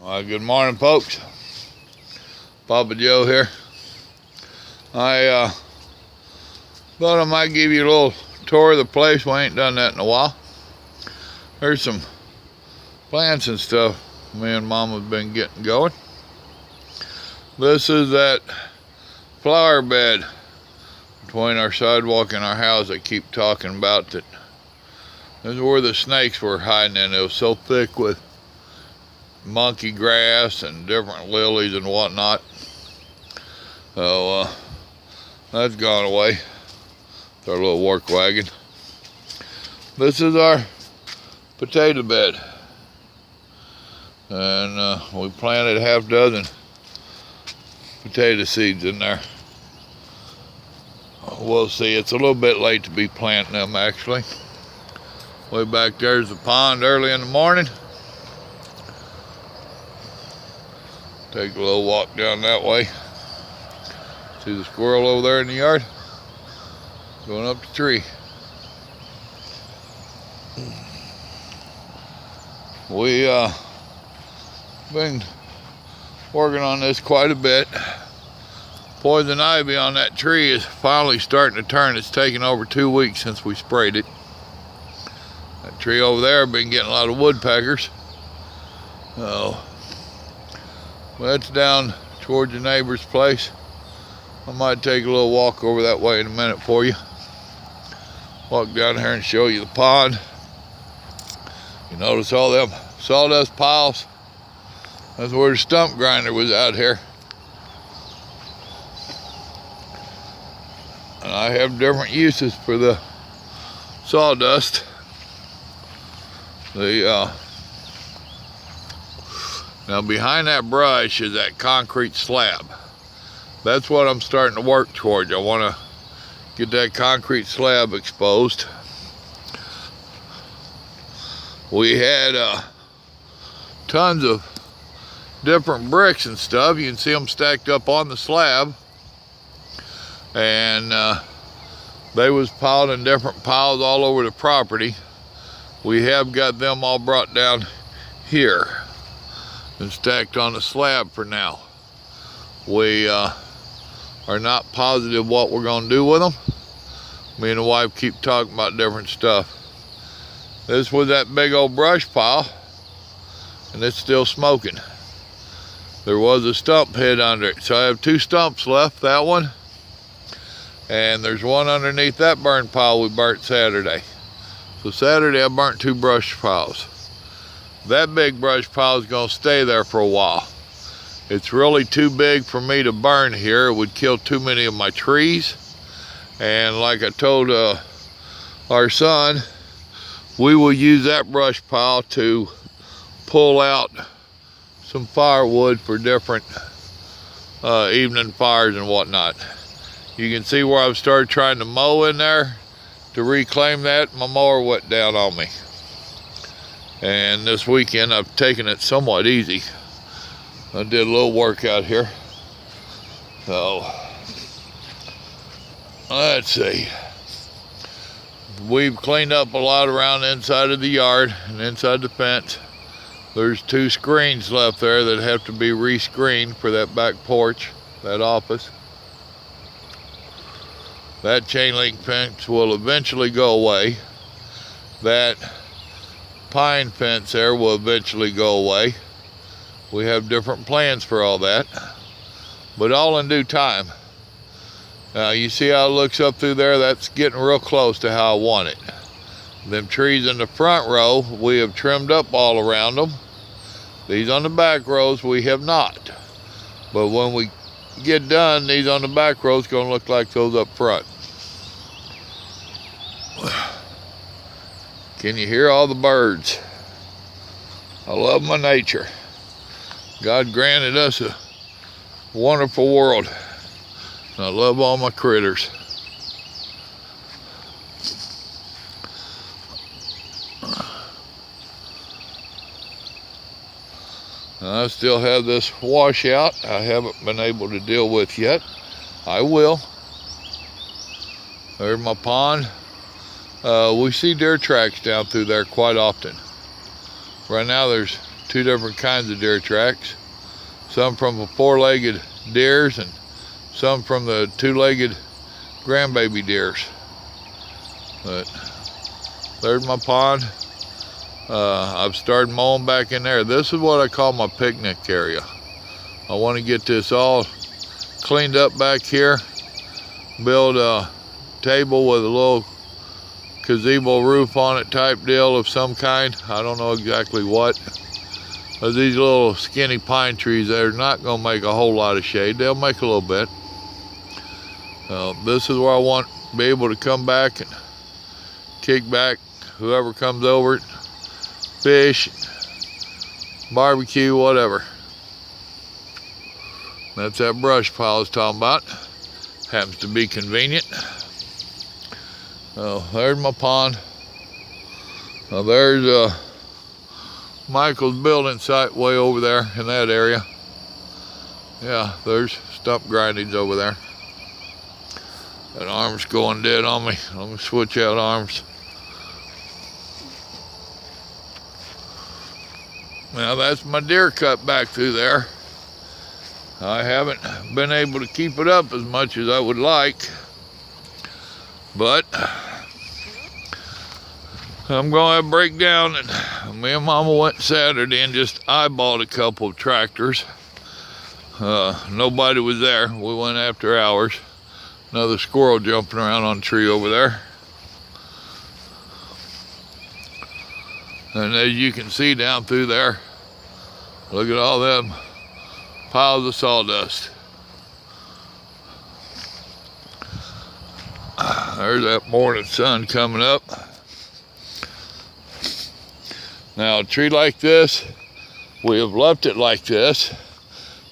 Good morning, folks. Papa Joe here. I thought I might give you a little tour of the place. We ain't done that in a while. There's some plants and stuff me and Mom have been getting going. This is that flower bed between our sidewalk and our house I keep talking about. That this is where the snakes were hiding in. It was so thick with monkey grass and different lilies and whatnot. So that's gone away. It's our little work wagon. This is our potato bed, and we planted half dozen potato seeds in there. We'll see. It's a little bit late to be planting them, actually. Way back there's the pond early in the morning. Take a little walk down that way. See the squirrel over there in the yard? Going up the tree. We been working on this quite a bit. Poison ivy on that tree is finally starting to turn. It's taken over 2 weeks since we sprayed it. That tree over there been getting a lot of woodpeckers. So that's down towards the neighbor's place. I might take a little walk over that way in a minute for you. Walk down here and show you the pond. You notice all them sawdust piles? That's where the stump grinder was out here. And I have different uses for the sawdust. Now behind that brush is that concrete slab. That's what I'm starting to work towards. I want to get that concrete slab exposed. We had tons of different bricks and stuff. You can see them stacked up on the slab, and they was piled in different piles all over the property. We have got them all brought down here and stacked on the slab for now. We are not positive what we're going to do with them. Me and the wife keep talking about different stuff. This was that big old brush pile, and it's still smoking. There was a stump hid under it, so I have 2 stumps left, that one, and there's one underneath that burn pile we burnt Saturday. So Saturday I burnt 2 brush piles. That big brush pile is going to stay there for a while. It's really too big for me to burn here. It would kill too many of my trees. And like I told our son, we will use that brush pile to pull out some firewood for different evening fires and whatnot. You can see where I've started trying to mow in there to reclaim that. My mower went down on me. And this weekend I've taken it somewhat easy. I did a little work out here. So let's see. We've cleaned up a lot around the inside of the yard and inside the fence. There's 2 screens left there that have to be re-screened for that back porch, that office. That chain link fence will eventually go away. That pine fence there will eventually go away. We have different plans for all that, but all in due time. Now you see how it looks up through there? That's getting real close to how I want it. Them trees in the front row, we have trimmed up all around them. These on the back rows, we have not. But when we get done, these on the back rows gonna look like those up front. Can you hear all the birds? I love my nature. God granted us a wonderful world. And I love all my critters. I still have this washout I haven't been able to deal with yet. I will. There's my pond. We see deer tracks down through there quite often. Right now there's two different kinds of deer tracks. Some from the four-legged deers and some from the two-legged grandbaby deers. But there's my pond. I've started mowing back in there. This is what I call my picnic area. I want to get this all cleaned up back here, build a table with a little gazebo roof on it type deal of some kind. I don't know exactly what. But these little skinny pine trees, they're not going to make a whole lot of shade. They'll make a little bit. This is where I want to be able to come back and kick back, whoever comes over it, fish, barbecue, whatever. That's that brush pile I was talking about. Happens to be convenient. There's my pond. Now there's Michael's building site way over there in that area. Yeah, there's stump grindings over there. That arm's going dead on me. Let me switch out arms. Now that's my deer cut back through there. I haven't been able to keep it up as much as I would like, but I'm going to break down. And me and Mama went Saturday and just eyeballed a couple of tractors. Nobody was there. We went after hours. Another squirrel jumping around on a tree over there. And as you can see down through there, look at all them piles of sawdust. There's that morning sun coming up. Now a tree like this, we have left it like this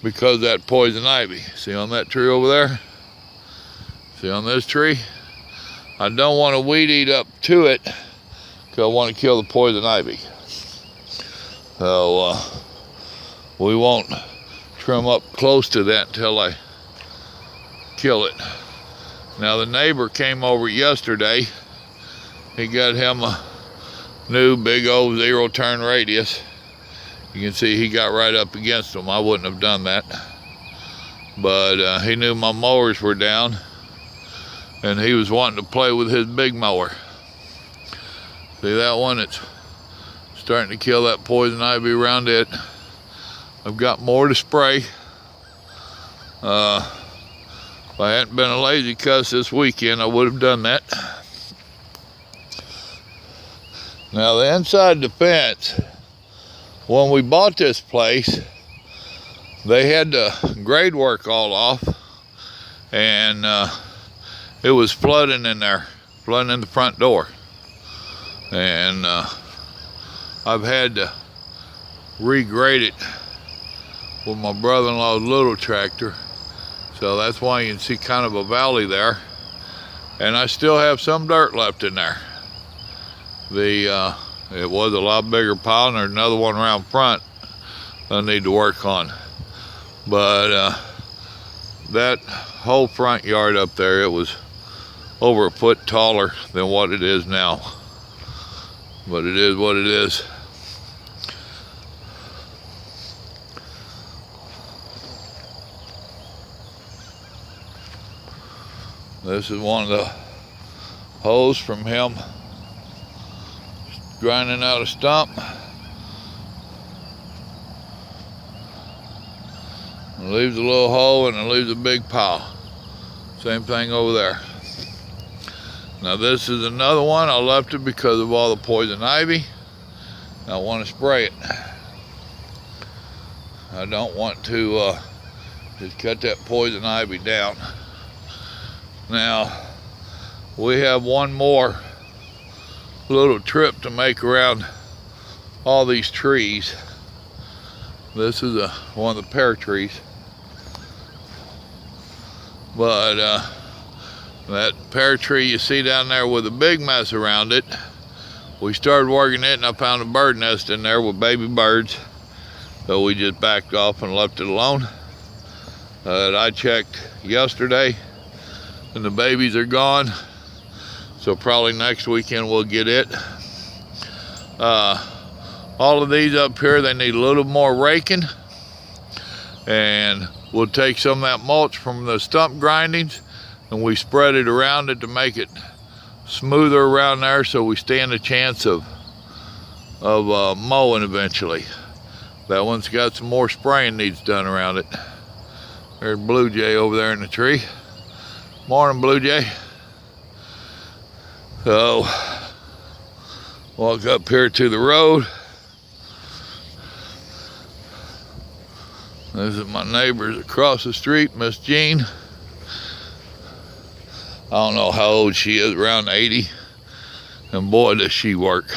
because of that poison ivy. See on that tree over there? See on this tree? I don't want to weed eat up to it because I want to kill the poison ivy. So we won't trim up close to that until I kill it. Now the neighbor came over yesterday. He got him a new big old zero turn radius. You can see he got right up against them. I wouldn't have done that. But he knew my mowers were down and he was wanting to play with his big mower. See that one? It's starting to kill that poison ivy around it. I've got more to spray. If I hadn't been a lazy cuss this weekend, I would have done that. Now the inside the fence, when we bought this place, they had the grade work all off, and it was flooding in there, flooding in the front door. And I've had to regrade it with my brother-in-law's little tractor. So that's why you can see kind of a valley there. And I still have some dirt left in there. It was a lot bigger pile, and there's another one around front I need to work on. But that whole front yard up there, it was over a foot taller than what it is now. But it is what it is. This is one of the hoes from him grinding out a stump. It leaves a little hole and it leaves a big pile. Same thing over there. Now this is another one. I left it because of all the poison ivy. I want to spray it. I don't want to just cut that poison ivy down. Now we have one more little trip to make around all these trees. This is one of the pear trees. But that pear tree you see down there with a big mess around it, we started working it and I found a bird nest in there with baby birds. So we just backed off and left it alone. I checked yesterday and the babies are gone. So probably next weekend we'll get it. All of these up here, they need a little more raking, and we'll take some of that mulch from the stump grindings and we spread it around it to make it smoother around there, so we stand a chance of mowing eventually. That one's got some more spraying needs done around it. There's Blue Jay over there in the tree. Morning, Blue Jay. So, walk up here to the road. This is my neighbors across the street, Miss Jean. I don't know how old she is, around 80. And boy, does she work.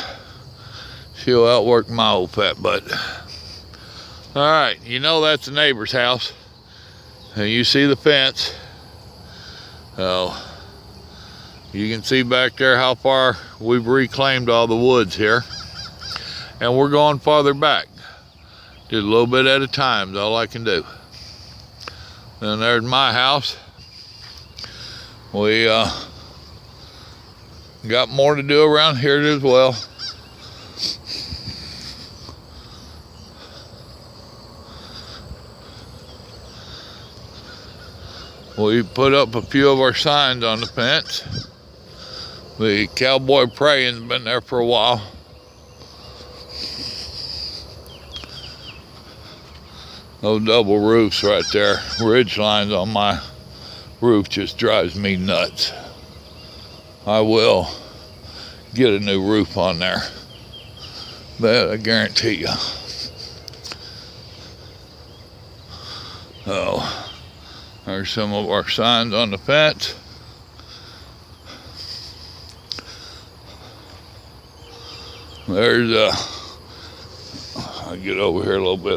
She'll outwork my old fat butt. All right, you know that's the neighbor's house. And you see the fence. So, you can see back there how far we've reclaimed all the woods here. And we're going farther back. Just a little bit at a time is all I can do. And there's my house. We got more to do around here as well. We put up a few of our signs on the fence. The cowboy praying's been there for a while. Those double roofs right there, ridge lines on my roof just drives me nuts. I will get a new roof on there. That I guarantee you. Oh, there's some of our signs on the fence. There's I'll get over here a little bit.